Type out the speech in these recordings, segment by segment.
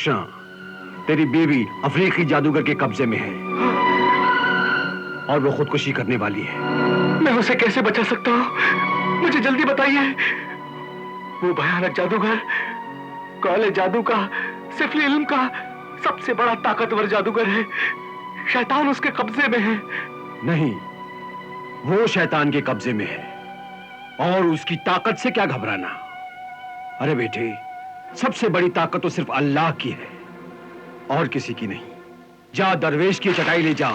बख्शना, तेरी बीवी अफ्रीकी जादूगर के कब्जे में है और वो खुदकुशी करने वाली है। मैं उसे कैसे बचा सकता हूँ? मुझे जल्दी बताइए। वो भयानक जादूगर, काले जादू का, सिफली इल्म का सबसे बड़ा ताकतवर जादूगर है। शैतान उसके कब्जे में है। नहीं, वो शैतान के कब्जे में है और उसकी ताकत से क्या घबराना। अरे बेटे, सबसे बड़ी ताकत तो सिर्फ अल्लाह की है और किसी की नहीं। जा दरवेश की चटाई ले जा,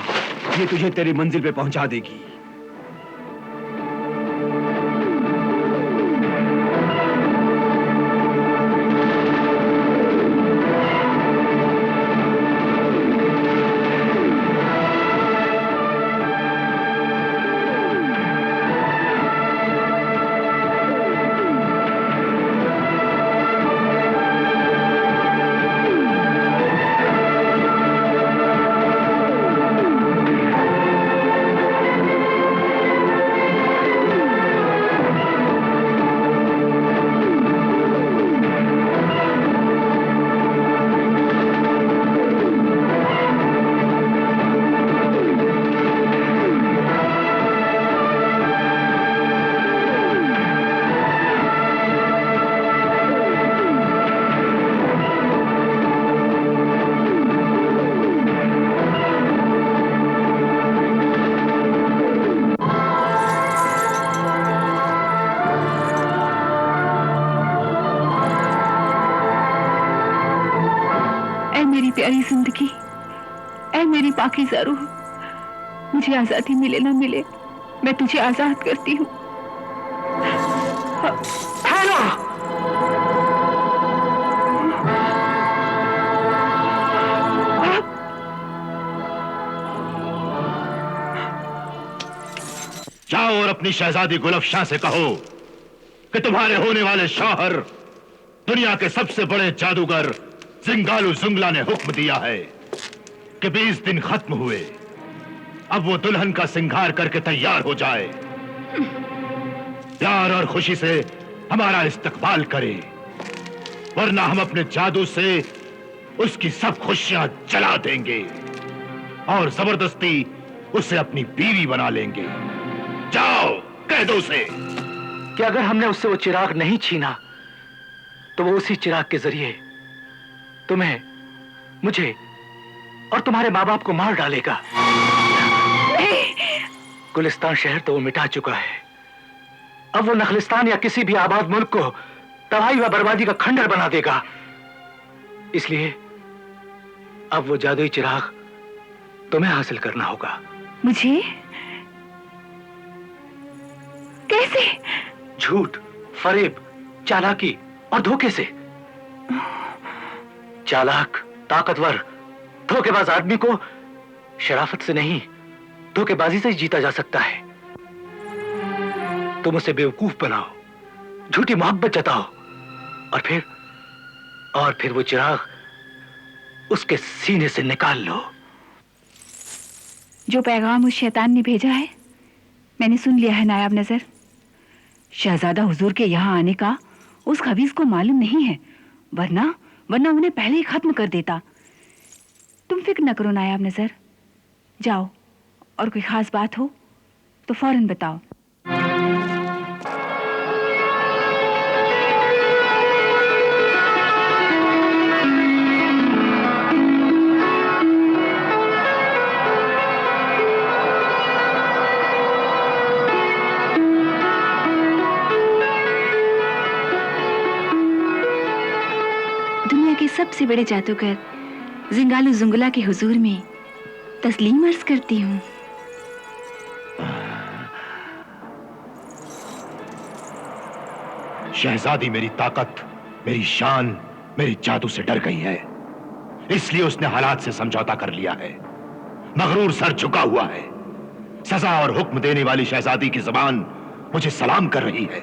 ये तुझे तेरी मंजिल पे पहुंचा देगी। प्यारी जिंदगी, ऐ मेरी पाकीज़ा रूह, मुझे आजादी मिले ना मिले, मैं तुझे आजाद करती हूँ। जाओ और अपनी शहजादी गुलफशां से कहो कि तुम्हारे होने वाले शौहर, दुनिया के सबसे बड़े जादूगर जिंगालू जुंगला ने हुक्म दिया है कि 20 दिन खत्म हुए, अब वो दुल्हन का सिंगार करके तैयार हो जाए, प्यार और खुशी से हमारा इस्तकबाल करे, वरना हम अपने जादू से उसकी सब खुशियां जला देंगे और जबरदस्ती उसे अपनी बीवी बना लेंगे। जाओ, कह दो उसे कि अगर हमने उससे वो चिराग नहीं छीना तो वो उसी चिराग के जरिए तुम्हें, मुझे और तुम्हारे माँ बाप को मार डालेगा। गुलिस्तान शहर तो वो मिटा चुका है, अब वो नखलिस्तान या किसी भी आबाद मुल्क को तबाही व बर्बादी का खंडर बना देगा। इसलिए अब वो जादुई चिराग तुम्हें हासिल करना होगा। मुझे? कैसे? झूठ, फरेब, चालाकी और धोखे से। चालाक, ताकतवर, धोखेबाज आदमी को शराफत से नहीं, धोखेबाजी से ही जीता जा सकता है। तुम उसे बेवकूफ बनाओ, झूठी मोहब्बत जताओ और फिर वो चिराग उसके सीने से निकाल लो। जो पैगाम उस शैतान ने भेजा है मैंने सुन लिया है नायाब नजर। शहजादा हुजूर के यहाँ आने का उस खबीज को मालूम नहीं है, वरना उन्हें पहले ही खत्म कर देता। तुम फिक्र न करो नायाब नजर, जाओ और कोई खास बात हो तो फौरन बताओ। सबसे बड़े जादूगर जिंगालू जुंगला के हुजूर में तस्लीम अर्ज करती हूँ। शहजादी मेरी ताकत, मेरी शान, मेरी जादू से डर गई है, इसलिए उसने हालात से समझौता कर लिया है। मगरूर सर झुका हुआ है। सजा और हुक्म देने वाली शहजादी की जुबान मुझे सलाम कर रही है।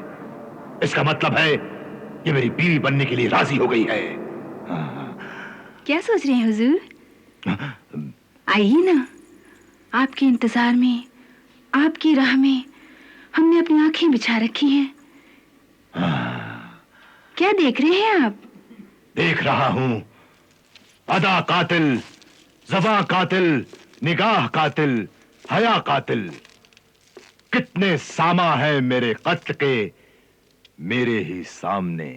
इसका मतलब है ये मेरी बीवी बनने के लिए राजी हो गई है। क्या सोच रहे हैं हुजूर? आइए ना, आपके इंतजार में, आपकी राह में हमने अपनी आंखें बिछा रखी हैं। क्या देख रहे हैं आप? देख रहा हूं अदा कातिल, ज़बां कातिल, निगाह कातिल, हया कातिल। कितने सामा है मेरे कत्ल के मेरे ही सामने।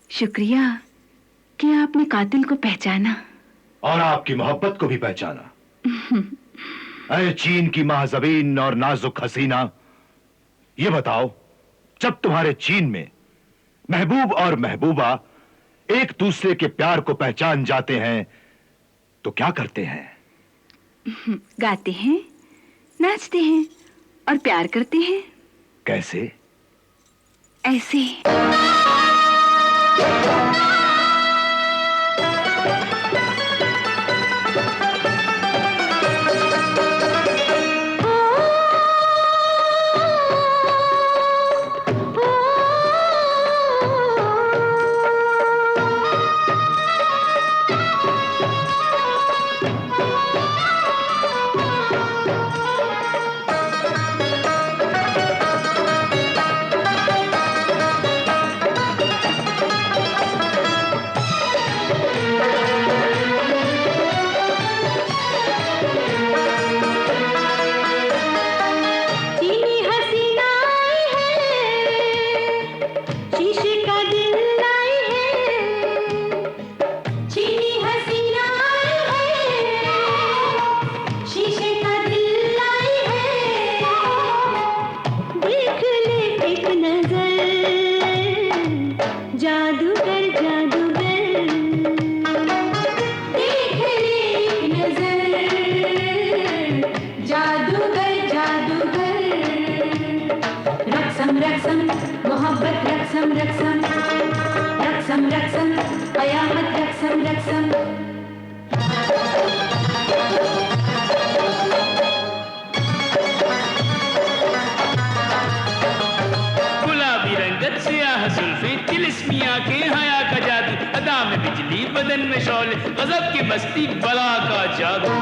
शुक्रिया कि आपने कातिल को पहचाना और आपकी मोहब्बत को भी पहचाना। अरे चीन की महाजबीन और नाजुक हसीना, ये बताओ, जब तुम्हारे चीन में महबूब और महबूबा एक दूसरे के प्यार को पहचान जाते हैं तो क्या करते हैं? गाते हैं, नाचते हैं और प्यार करते हैं। कैसे? ऐसे। बदन में शौले गजब की मस्ती बला का जादू।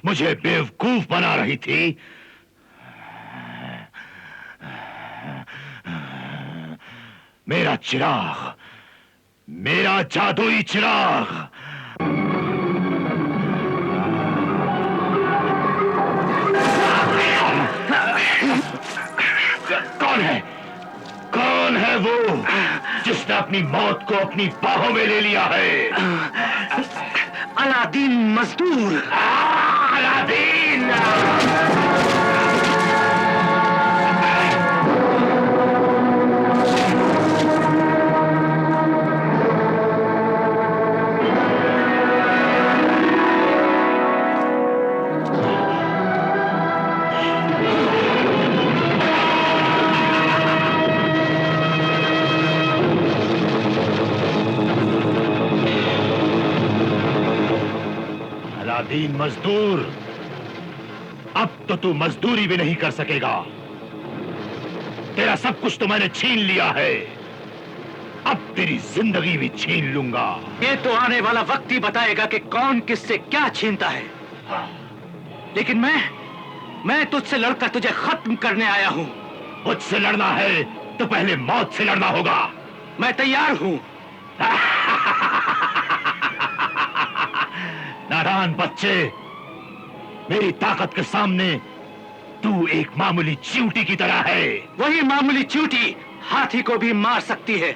मुझे बेवकूफ बना रही थी। मेरा चिराग, मेरा जादुई चिराग। कौन है? कौन है वो जिसने अपनी मौत को अपनी बाहों में ले लिया है? अलादीन मजदूर। अलादीन! अलादीन मजदूर, अब तो तू मजदूरी भी नहीं कर सकेगा। तेरा सब कुछ तो मैंने छीन लिया है, अब तेरी जिंदगी भी छीन लूंगा। ये तो आने वाला वक्त ही बताएगा कि कौन किससे क्या छीनता है। लेकिन मैं तुझसे लड़कर तुझे खत्म करने आया हूं। मुझसे लड़ना है तो पहले मौत से लड़ना होगा। मैं तैयार हूं। नादान बच्चे, मेरी ताकत के सामने तू एक मामूली चींटी की तरह है। वही मामूली चींटी हाथी को भी मार सकती है।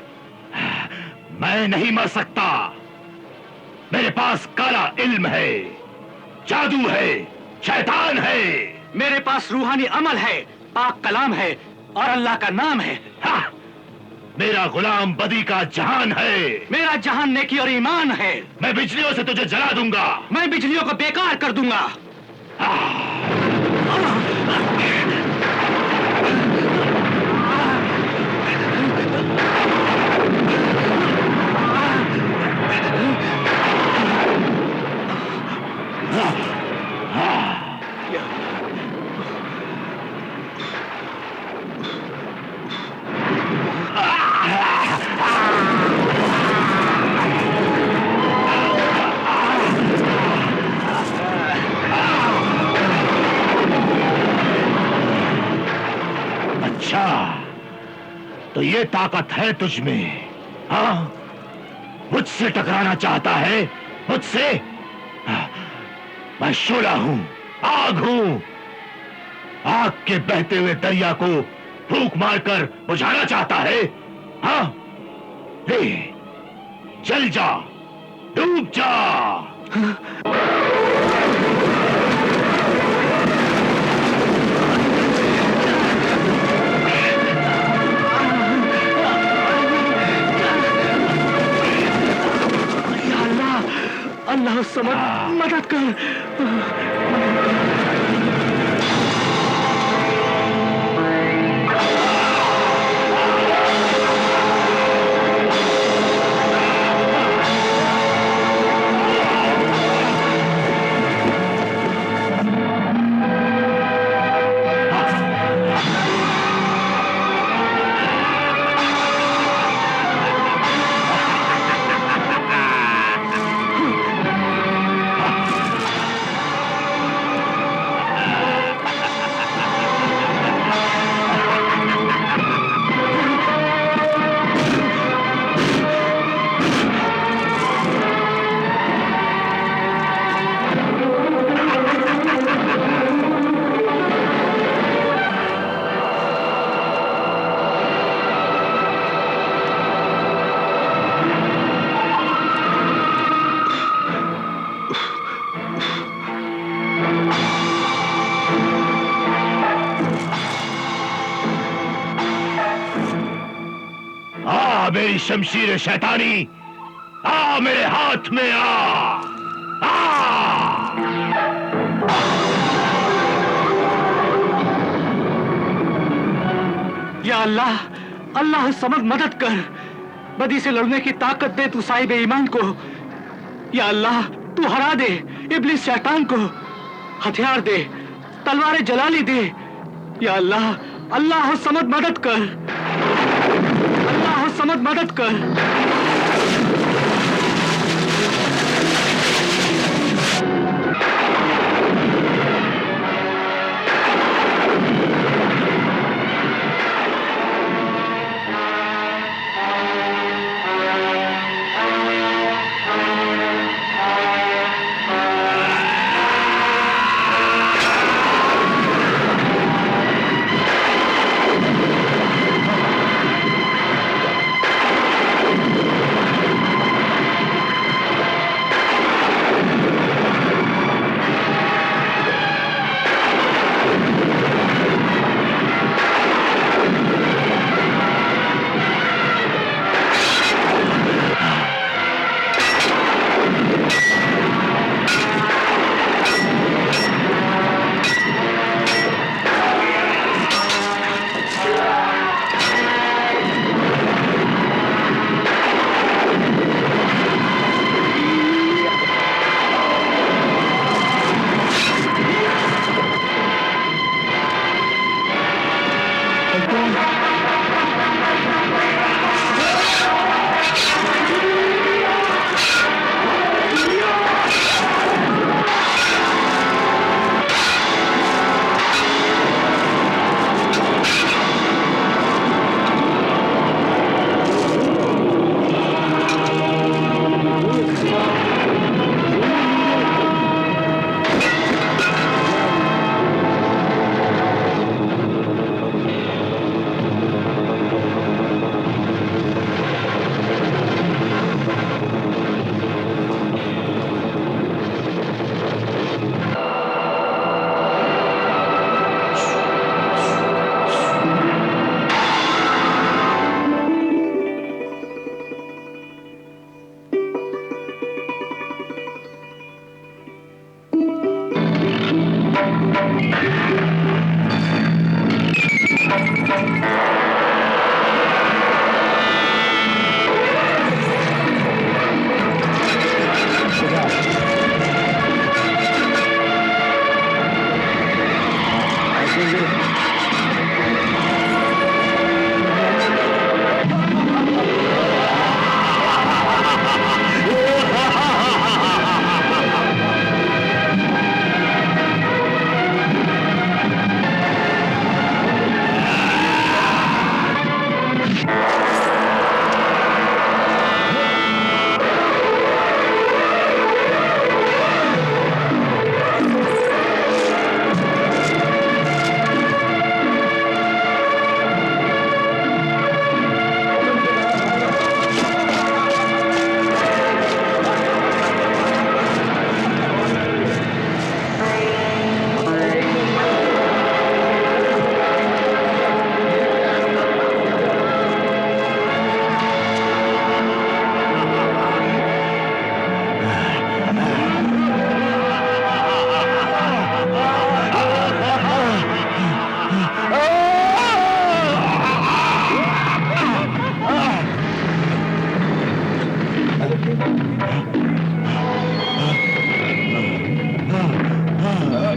मैं नहीं मर सकता। मेरे पास काला इल्म है, जादू है, शैतान है। मेरे पास रूहानी अमल है, पाक कलाम है और अल्लाह का नाम है। हाँ, मेरा गुलाम बदी का जहान है। मेरा जहान नेकी और ईमान है। मैं बिजलियों से तुझे जला दूंगा। मैं बिजलियों को बेकार कर दूंगा। तो ये ताकत है तुझ में? हाँ, मुझसे टकराना चाहता है? मुझसे? मैं शोला हूं, आग हूं। आग के बहते हुए दरिया को फूंक मारकर बुझाना चाहता है? हाँ, ले, जल जा, डूब जा। अल्लाह समद मदद कर। मेरी शमशीर शैतानी, आ मेरे हाथ में आ। या अल्लाह, अल्लाह समद मदद कर। बदी से लड़ने की ताकत दे तू साहिब ईमान को। या अल्लाह, तू हरा दे इब्लिस शैतान को। हथियार दे, तलवारें जलाली दे। या अल्लाह, अल्लाह समद मदद कर। अल्लाह समद मदद कर।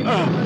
आह!